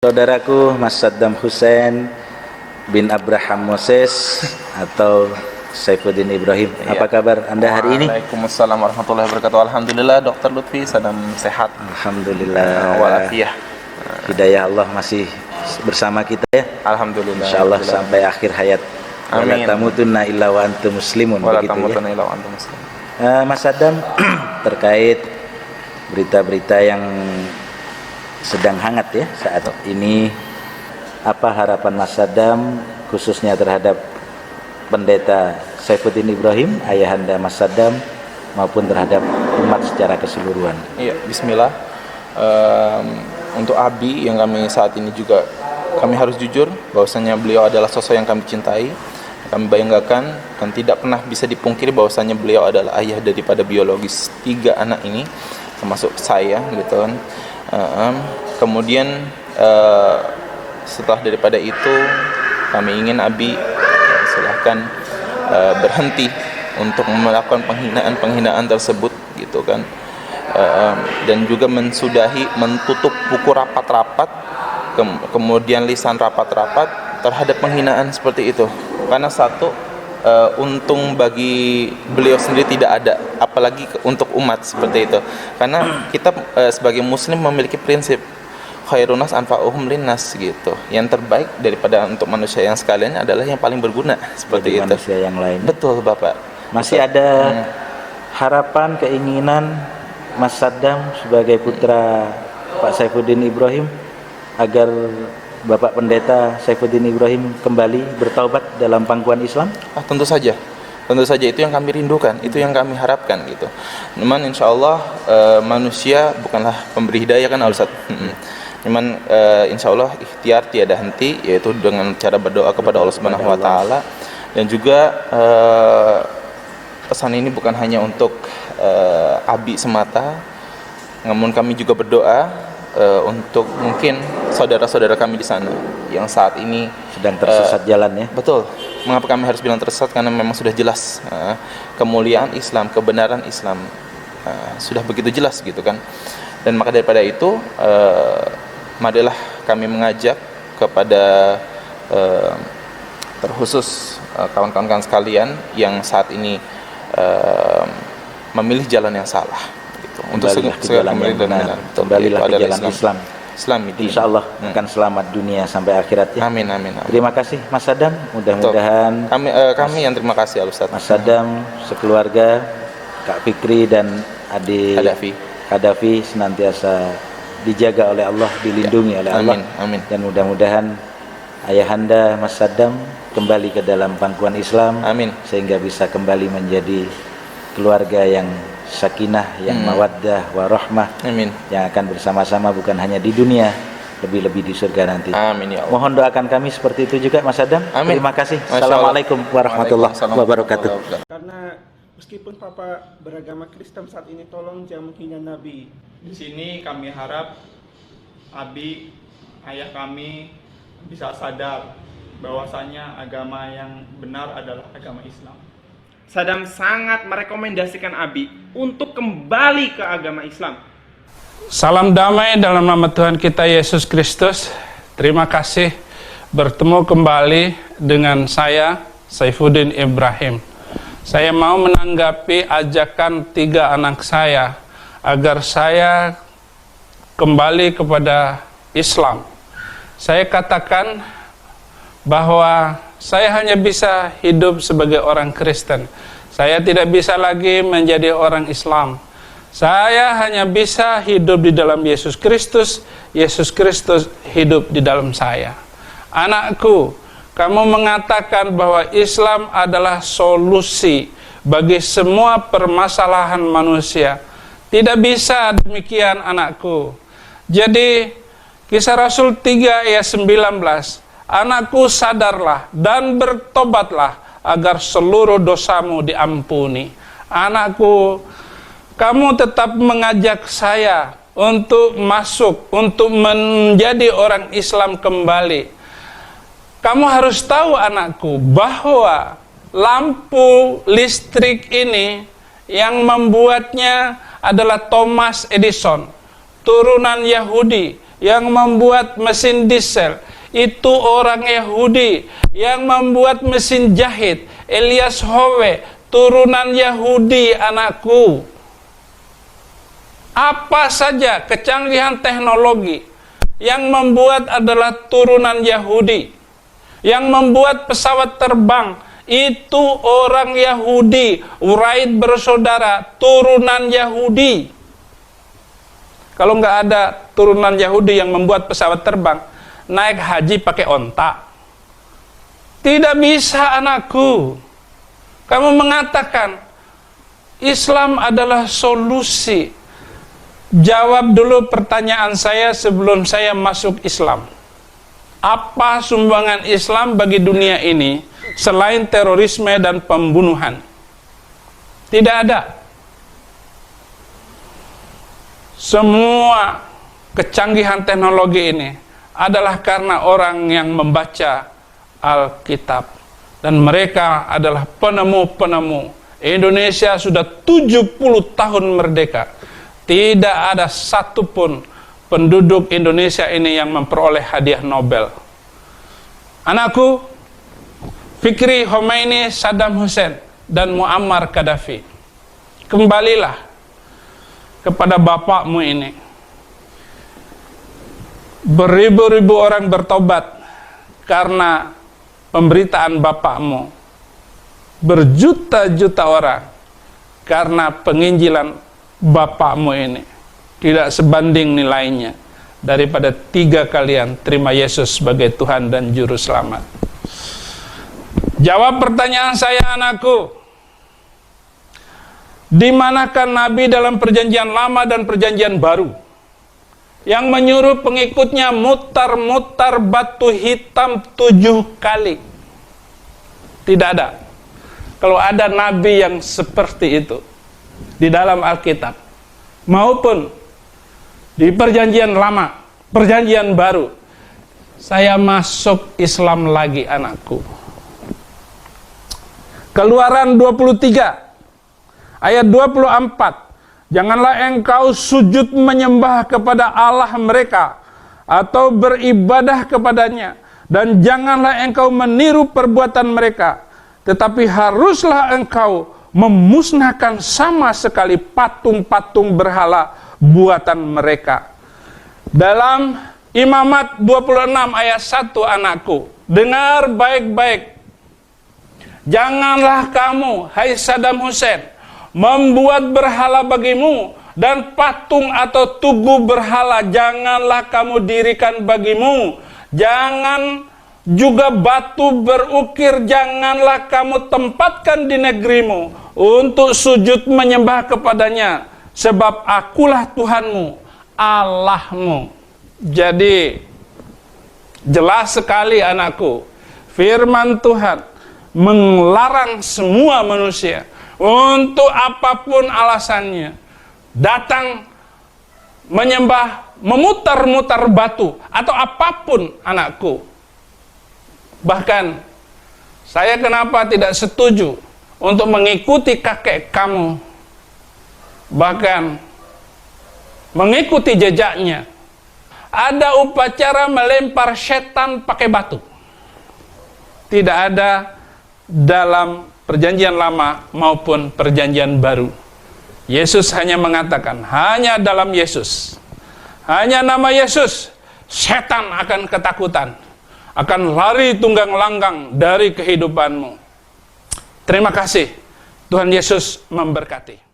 Saudaraku Mas Saddam Hussein bin Abraham Moses atau Saifuddin Ibrahim, apa kabar Anda hari ini? Waalaikumsalam warahmatullahi wabarakatuh. Alhamdulillah Dr. Lutfi sedang sehat. Alhamdulillah. Walafiah. Hidayah Allah masih bersama kita ya. Alhamdulillah. Insyaallah sampai akhir hayat. Amin. Wala tamutunna illa wa antum muslimun. Wala begitu tamutunna ya. illa wa antum muslimun. Mas Saddam, terkait berita-berita yang sedang hangat ya saat ini, apa harapan Mas Saddam khususnya terhadap pendeta Saifuddin Ibrahim, ayahanda Mas Saddam, maupun terhadap umat secara keseluruhan? Iya, bismillah. Untuk Abi yang kami saat ini juga, kami harus jujur bahwasanya beliau adalah sosok yang kami cintai, kami banggakan, dan tidak pernah bisa dipungkiri bahwasanya beliau adalah ayah daripada biologis 3 anak ini, termasuk saya gitu kan. Kemudian setelah daripada itu kami ingin Abi silahkan berhenti untuk melakukan penghinaan tersebut gitu kan, dan juga menutup buku rapat-rapat, kemudian lisan rapat-rapat terhadap penghinaan seperti itu, karena satu, untung bagi beliau sendiri tidak ada, apalagi untuk umat seperti itu. Karena kita sebagai muslim memiliki prinsip khairunas anfa'uhum linnas gitu. Yang terbaik daripada untuk manusia yang sekalian adalah yang paling berguna seperti itu. Manusia yang lain. Betul, Bapak. Masih ada harapan, keinginan Mas Saddam sebagai putra Pak Saifuddin Ibrahim agar Bapak Pendeta Saifuddin Ibrahim kembali bertaubat dalam pangkuan Islam? Tentu saja itu yang kami rindukan, itu yang kami harapkan gitu. Cuman insya Allah manusia bukanlah pemberi hidayah kan Ustaz. Cuman insya Allah ikhtiar tiada henti, yaitu dengan cara berdoa kepada Allah Subhanahu Wa Taala. Dan juga pesan ini bukan hanya untuk Abi semata, namun kami juga berdoa untuk mungkin saudara-saudara kami di sana yang saat ini sedang tersesat jalan ya. Betul. Mengapa kami harus bilang tersesat? Karena memang sudah jelas kemuliaan Islam, kebenaran Islam sudah begitu jelas gitu kan. Dan maka daripada itu marilah kami mengajak kepada terkhusus kawan-kawan sekalian yang saat ini memilih jalan yang salah gitu. Untuk segala kembali dan benar. Kembalilah ke jalan Islam itu. Insya Allah akan selamat dunia sampai akhirat ya. Amin. Terima kasih Mas Saddam. Mudah-mudahan kami yang terima kasih Al Ustaz. Mas Saddam, sekeluarga, Kak Fikri dan adik Kadafi senantiasa dijaga oleh Allah, dilindungi oleh Allah. Amin. Dan mudah-mudahan ayahanda Mas Saddam kembali ke dalam pangkuan Islam. Amin. Sehingga bisa kembali menjadi keluarga yang sakinah, yang mawaddah warahmah, yang akan bersama-sama bukan hanya di dunia, lebih-lebih di surga nanti. Amin ya Allah. Mohon doakan kami seperti itu juga Mas Saddam. Amin. Terima kasih. Assalamualaikum warahmatullahi wabarakatuh. Karena meskipun Papa beragama Kristen saat ini, tolong jangan menghina Nabi. Di sini kami harap Abi, ayah kami, bisa sadar bahwasanya agama yang benar adalah agama Islam. Saddam sangat merekomendasikan Abi untuk kembali ke agama Islam. Salam damai dalam nama Tuhan kita Yesus Kristus. Terima kasih bertemu kembali dengan saya, Saifuddin Ibrahim. Saya mau menanggapi ajakan 3 anak saya agar saya kembali kepada Islam. Saya katakan bahwa saya hanya bisa hidup sebagai orang Kristen. Saya tidak bisa lagi menjadi orang Islam. Saya hanya bisa hidup di dalam Yesus Kristus. Yesus Kristus hidup di dalam saya. Anakku, kamu mengatakan bahwa Islam adalah solusi bagi semua permasalahan manusia. Tidak bisa demikian anakku. Jadi Kisah Rasul 3 ayat 19, anakku sadarlah dan bertobatlah agar seluruh dosamu diampuni. Anakku, kamu tetap mengajak saya untuk masuk, untuk menjadi orang Islam kembali. Kamu harus tahu anakku bahwa lampu listrik ini yang membuatnya adalah Thomas Edison, turunan Yahudi yang membuat mesin diesel itu orang Yahudi, yang membuat mesin jahit Elias Howe turunan Yahudi, anakku. Apa saja kecanggihan teknologi yang membuat adalah turunan Yahudi. Yang membuat pesawat terbang itu orang Yahudi. Wright bersaudara turunan Yahudi. Kalau nggak ada turunan Yahudi yang membuat pesawat terbang, naik haji pakai onta. Tidak bisa, anakku. Kamu mengatakan Islam adalah solusi. Jawab dulu pertanyaan saya sebelum saya masuk Islam. Apa sumbangan Islam bagi dunia ini selain terorisme dan pembunuhan? Tidak ada. Semua kecanggihan teknologi ini adalah karena orang yang membaca Alkitab. Dan mereka adalah penemu-penemu. Indonesia sudah 70 tahun merdeka. Tidak ada satupun penduduk Indonesia ini yang memperoleh hadiah Nobel. Anakku, Fikri Khomeini, Saddam Hussein, dan Muammar Gaddafi, kembalilah kepada bapakmu ini. Beribu-ribu orang bertobat karena pemberitaan bapakmu. Berjuta-juta orang karena penginjilan bapakmu ini. Tidak sebanding nilainya daripada 3 kalian terima Yesus sebagai Tuhan dan Juru Selamat. Jawab pertanyaan saya, anakku. Di manakah Nabi dalam perjanjian lama dan perjanjian baru yang menyuruh pengikutnya mutar-mutar batu hitam 7 kali? Tidak ada. Kalau ada Nabi yang seperti itu di dalam Alkitab maupun di perjanjian lama, perjanjian baru, saya masuk Islam lagi, anakku. Keluaran 23 ayat 24. Janganlah engkau sujud menyembah kepada Allah mereka atau beribadah kepadanya, dan janganlah engkau meniru perbuatan mereka, tetapi haruslah engkau memusnahkan sama sekali patung-patung berhala buatan mereka. Dalam Imamat 26 ayat 1, anakku, dengar baik-baik. Janganlah kamu, hai Saddam Hussein, membuat berhala bagimu, dan patung atau tugu berhala janganlah kamu dirikan bagimu. Jangan juga batu berukir janganlah kamu tempatkan di negerimu untuk sujud menyembah kepadanya, sebab akulah Tuhanmu, Allahmu. Jadi jelas sekali, anakku, firman Tuhan melarang semua manusia untuk apapun alasannya datang menyembah, memutar-mutar batu atau apapun, anakku. Bahkan saya kenapa tidak setuju untuk mengikuti kakek kamu, bahkan mengikuti jejaknya. Ada upacara melempar setan pakai batu. Tidak ada dalam perjanjian lama maupun perjanjian baru. Yesus hanya mengatakan, hanya dalam Yesus, hanya nama Yesus, setan akan ketakutan, akan lari tunggang langgang dari kehidupanmu. Terima kasih. Tuhan Yesus memberkati.